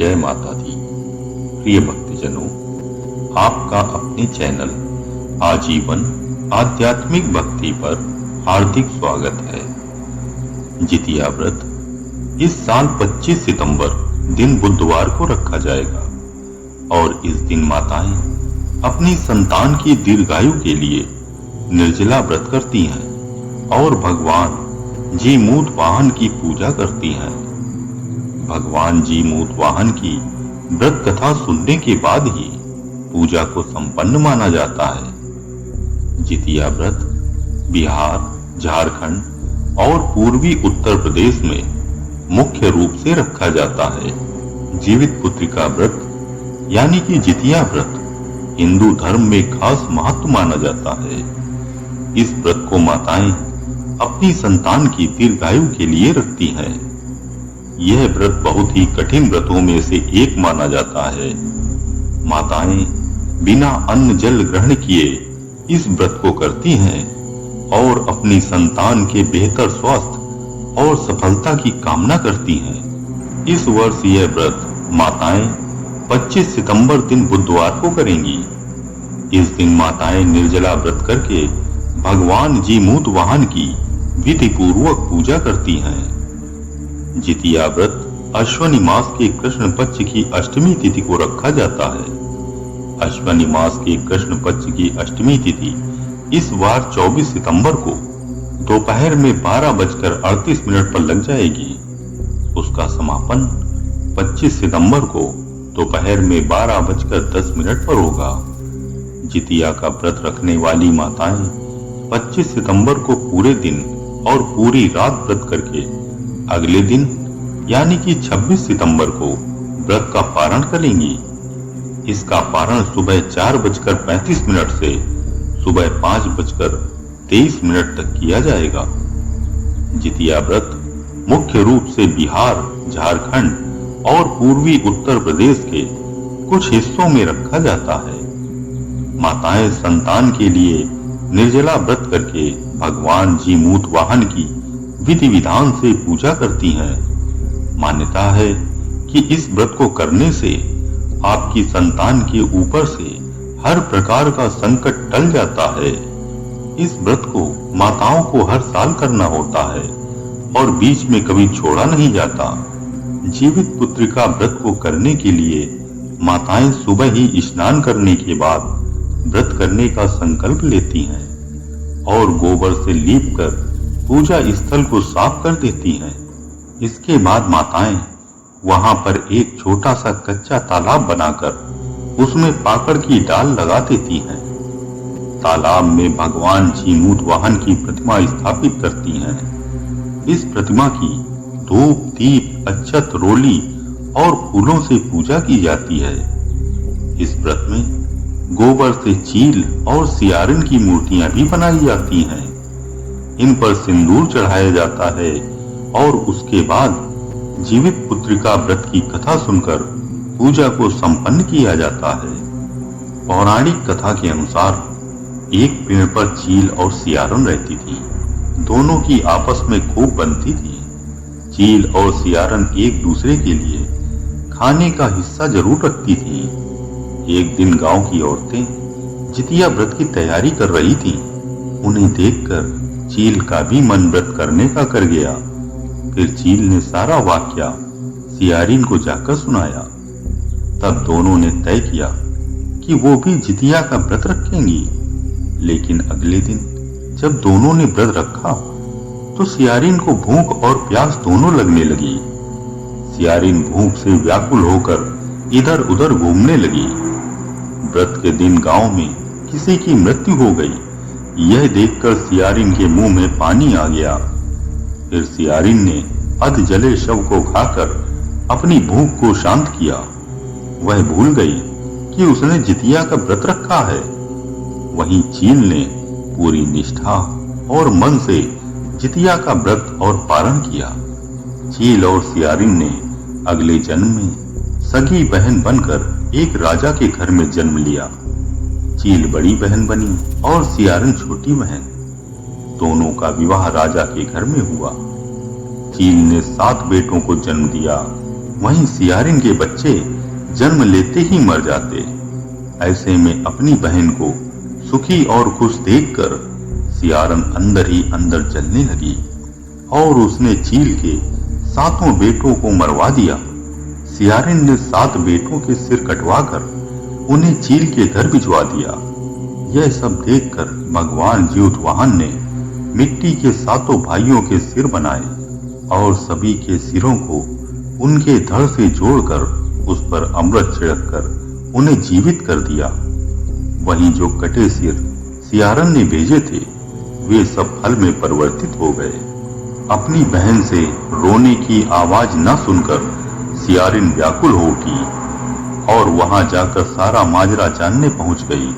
जय माता दी। प्रिय भक्तजनों, आपका अपने चैनल आजीवन आध्यात्मिक भक्ति पर हार्दिक स्वागत है। जितिया व्रत इस साल 25 सितंबर दिन बुधवार को रखा जाएगा और इस दिन माताएं अपनी संतान की दीर्घायु के लिए निर्जला व्रत करती हैं और भगवान जीमूत वाहन की पूजा करती हैं। भगवान जीमूत वाहन की व्रत कथा सुनने के बाद ही पूजा को संपन्न माना जाता है। जितिया व्रत बिहार, झारखंड और पूर्वी उत्तर प्रदेश में मुख्य रूप से रखा जाता है। जीवित पुत्रिका व्रत यानी कि जितिया व्रत हिंदू धर्म में खास महत्व माना जाता है। इस व्रत को माताएं अपनी संतान की दीर्घायु के लिए रखती हैं। यह व्रत बहुत ही कठिन व्रतों में से एक माना जाता है। माताएं बिना अन्न जल ग्रहण किए इस व्रत को करती हैं और अपनी संतान के बेहतर स्वास्थ्य और सफलता की कामना करती हैं। इस वर्ष यह व्रत माताएं 25 सितंबर दिन बुधवार को करेंगी। इस दिन माताएं निर्जला व्रत करके भगवान जीमूत वाहन की विधि पूर्वक पूजा करती हैं। जितिया व्रत अश्विनी मास के कृष्ण पक्ष की अष्टमी तिथि को रखा जाता है। अश्विनी मास के कृष्ण पक्ष की अष्टमी तिथि इस बार 24 सितंबर को दोपहर में 12:38 पर लग जाएगी। उसका समापन 25 सितंबर को दोपहर में 12:10 पर होगा। जितिया का व्रत रखने वाली माताएं 25 सितंबर को पूरे दिन और पूरी रात व्रत करके अगले दिन यानी कि 26 सितंबर को व्रत का पारण करेंगी। इसका पारण सुबह 4:35 से सुबह 5:23 तक किया जाएगा। जितिया व्रत मुख्य रूप से बिहार, झारखंड और पूर्वी उत्तर प्रदेश के कुछ हिस्सों में रखा जाता है। माताएं संतान के लिए निर्जला व्रत करके भगवान जीमूत वाहन की विधि विधान से पूजा करती हैं। मान्यता है कि इस व्रत को करने से आपकी संतान के ऊपर से हर प्रकार का संकट टल जाता है। इस व्रत को माताओं को हर साल करना होता है और बीच में कभी छोड़ा नहीं जाता। जीवित पुत्रिका व्रत को करने के लिए माताएं सुबह ही स्नान करने के बाद व्रत करने का संकल्प लेती हैं और गोबर से लीपकर पूजा स्थल को साफ कर देती हैं। इसके बाद माताएं वहां पर एक छोटा सा कच्चा तालाब बनाकर उसमें पाकड़ की डाल लगा देती हैं। तालाब में भगवान जीमूत वाहन की प्रतिमा स्थापित करती हैं। इस प्रतिमा की धूप, दीप, अक्षत, रोली और फूलों से पूजा की जाती है। इस व्रत में गोबर से चील और सियारिन की मूर्तियां भी बनाई जाती हैं। इन पर सिंदूर चढ़ाया जाता है और उसके बाद जीवित पुत्रिका व्रत की कथा सुनकर पूजा को संपन्न किया जाता है। पौराणिक कथा के अनुसार एक पेड़ पर चील और सियारिन रहती थी। दोनों की आपस में खूब बनती थी। चील और सियारिन एक दूसरे के लिए खाने का हिस्सा जरूर रखती थी। एक दिन गांव की औरतें जितिया व्रत की तैयारी कर रही थीं। उन्हें देखकर चील का भी मन व्रत करने का कर गया। फिर चील ने सारा वाकया सियारिन को जाकर सुनाया। तब दोनों ने तय किया कि वो भी जितिया का व्रत रखेंगी। लेकिन अगले दिन जब दोनों ने व्रत रखा तो सियारिन को भूख और प्यास दोनों लगने लगी। सियारिन भूख से व्याकुल होकर इधर उधर घूमने लगी। व्रत के दिन गांव में किसी की मृत्यु हो गई। यह देखकर सियारिन के मुंह में पानी आ गया। फिर सियारिन ने अध जले शव को खाकर अपनी भूख को शांत किया। वह भूल गई कि उसने जितिया का व्रत रखा है। वहीं चील ने पूरी निष्ठा और मन से जितिया का व्रत और पारण किया। चील और सियारिन ने अगले जन्म में सगी बहन बनकर एक राजा के घर में जन्म लिया। चील बड़ी बहन बनी और सियारिन छोटी बहन। दोनों का विवाह राजा के घर में हुआ। चील ने 7 बेटों को जन्म दिया वहीं सियारिन के बच्चे जन्म लेते ही मर जाते। ऐसे में अपनी बहन को सुखी और खुश देखकर सियारन अंदर ही अंदर जलने लगी और उसने चील के 7 बेटों को मरवा दिया। सियारिन ने 7 बेटों के सिर कटवाकर उन्हें चील के घर भिजवा दिया। यह सब देखकर भगवान ज्योतवाहन ने मिट्टी के 7 भाइयों के सिर बनाए और सभी के सिरों को उनके धड़ से जोड़कर उस पर अमृत छिड़ककर उन्हें जीवित कर दिया। वहीं जो कटे सिर सियारन ने भेजे थे वे सब फल में परिवर्तित हो गए। अपनी बहन से रोने की आवाज न सुनकर सियारिन व्याकुल हो उठी और वहां जाकर सारा माजरा जानने पहुंच गई।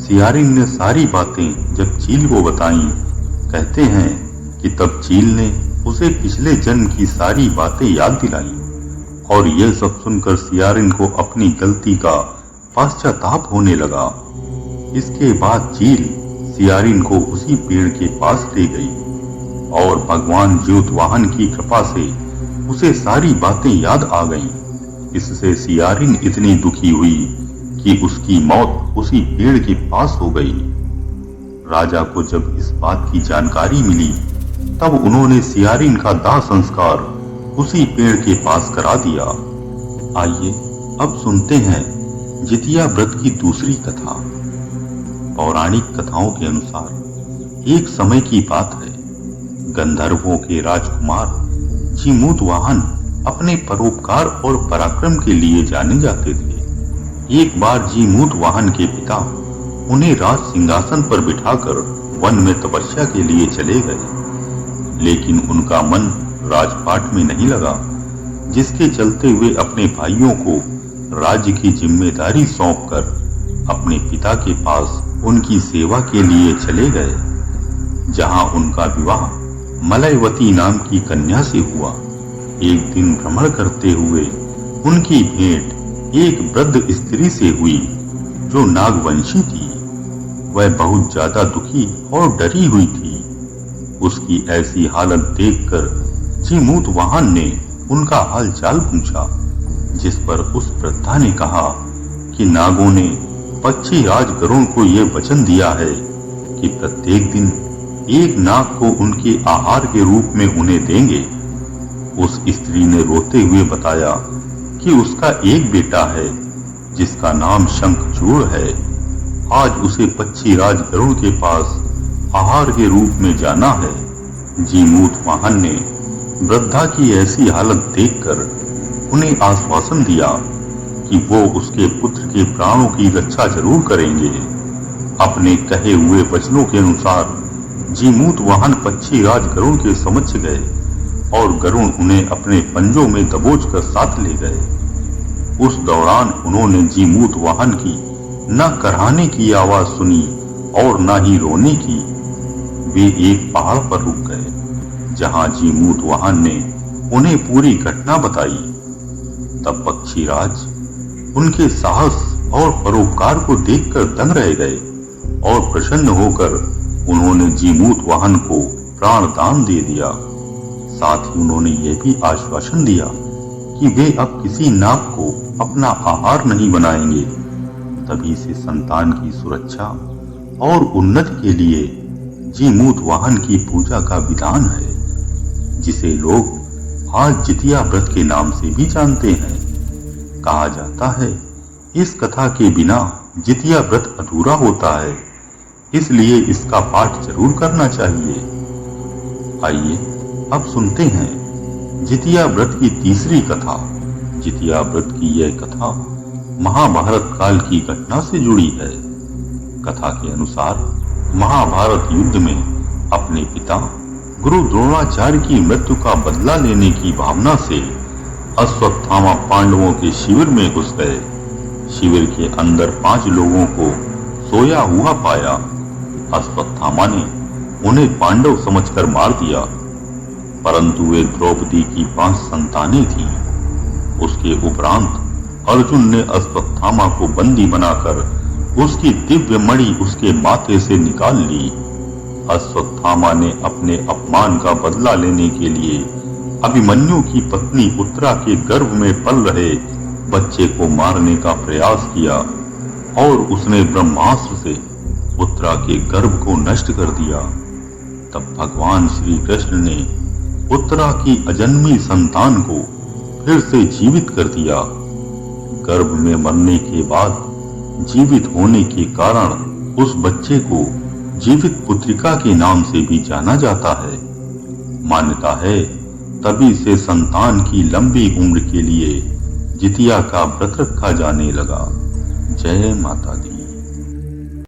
सियारिन ने सारी बातें जब चील को बताई, कहते हैं कि तब चील ने उसे पिछले जन्म की सारी बातें याद दिलाई और यह सब सुनकर सियारिन को अपनी गलती का पश्चाताप होने लगा। इसके बाद चील सियारिन को उसी पेड़ के पास ले गई और भगवान ज्योतवाहन की कृपा से उसे सारी बातें याद आ गईं। इससे सियारिन इतनी दुखी हुई कि उसकी मौत उसी पेड़ के पास हो गई। राजा को जब इस बात की जानकारी मिली तब उन्होंने सियारिन का दाह संस्कार उसी पेड़ के पास करा दिया। आइए अब सुनते हैं जितिया व्रत की दूसरी कथा। पौराणिक कथाओं के अनुसार एक समय की बात है, गंधर्वों के राजकुमार जीमूतवाहन अपने परोपकार और पराक्रम के लिए जाने जाते थे। एक बार जीमूतवाहन के पिता उन्हें राज सिंहासन पर बिठाकर वन में तपस्या के लिए चले गए, लेकिन उनका मन राजपाट में नहीं लगा, जिसके चलते वे अपने भाइयों को राज्य की जिम्मेदारी सौंपकर अपने पिता के पास उनकी सेवा के लिए चले गए, जहां उनका विवाह मलयवती नाम की कन्या से हुआ। एक दिन भ्रमण करते हुए उनकी भेंट एक वृद्ध स्त्री से हुई जो नागवंशी थी। वह बहुत ज्यादा दुखी और डरी हुई थी। उसकी ऐसी हालत देखकर जीमूतवाहन ने उनका हाल चाल पूछा, जिस पर उस वृद्धा ने कहा कि नागों ने पक्षी राज गरुड़ को यह वचन दिया है कि प्रत्येक दिन एक नाग को उनके आहार के रूप में उन्हें देंगे। उस स्त्री ने रोते हुए बताया कि उसका एक बेटा है जिसका नाम शंखचूड़ है। आज उसे पक्षी राज गरुड़ के पास आहार के रूप में जाना है। जीमूतवाहन ने वृद्धा की ऐसी हालत देखकर उन्हें आश्वासन दिया कि वो उसके पुत्र के प्राणों की रक्षा जरूर करेंगे। अपने कहे हुए वचनों के अनुसार जीमूतवाहन पक्षी राज गरुड़ के समक्ष गए और गरुड़ उन्हें अपने पंजों में दबोच कर साथ ले गए। उस दौरान उन्होंने जीमूतवाहन की न कराहने की आवाज सुनी और न ही रोने की। वे एक पहाड़ पर रुक गए, जहां जीमूतवाहन ने उन्हें पूरी घटना बताई। तब पक्षीराज उनके साहस और परोपकार को देखकर दंग रह गए और प्रसन्न होकर उन्होंने जीमूतवाहन को प्राण दान दे दिया। साथ ही उन्होंने यह भी आश्वासन दिया कि वे अब किसी नाग को अपना आहार नहीं बनाएंगे। तभी से संतान की सुरक्षा और उन्नति के लिए जीमूतवाहन की पूजा का विधान है, जिसे लोग आज जितिया व्रत के नाम से भी जानते हैं। कहा जाता है इस कथा के बिना जितिया व्रत अधूरा होता है, इसलिए इसका पाठ जरूर करना चाहिए। आइए अब सुनते हैं जितिया व्रत की तीसरी कथा। जितिया व्रत की यह कथा महाभारत काल की घटना से जुड़ी है। कथा के अनुसार महाभारत युद्ध में अपने पिता गुरु द्रोणाचार्य की मृत्यु का बदला लेने की भावना से अश्वत्थामा पांडवों के शिविर में घुस गए। शिविर के अंदर 5 लोगों को सोया हुआ पाया। अश्वत्थामा ने उन्हें पांडव समझकर मार दिया, परंतु वे द्रौपदी की 5 संतानें थीं। उसके उपरांत अर्जुन ने अश्वत्थामा को बंदी बनाकर उसकी दिव्य मणि उसके माथे से निकाल ली। अश्वत्थामा ने अपने अपमान का बदला लेने के लिए अभिमन्यु की पत्नी उत्तरा के गर्भ में पल रहे बच्चे को मारने का प्रयास किया और उसने ब्रह्मास्त्र से उत्तरा के गर्भ को नष्ट कर दिया। तब भगवान श्री कृष्ण ने उत्तरा की अजन्मी संतान को फिर से जीवित कर दिया। गर्भ में मरने के बाद जीवित होने के कारण उस बच्चे को जीवित पुत्रिका के नाम से भी जाना जाता है। मान्यता है तभी से संतान की लंबी उम्र के लिए जितिया का व्रत रखा जाने लगा। जय माता दी।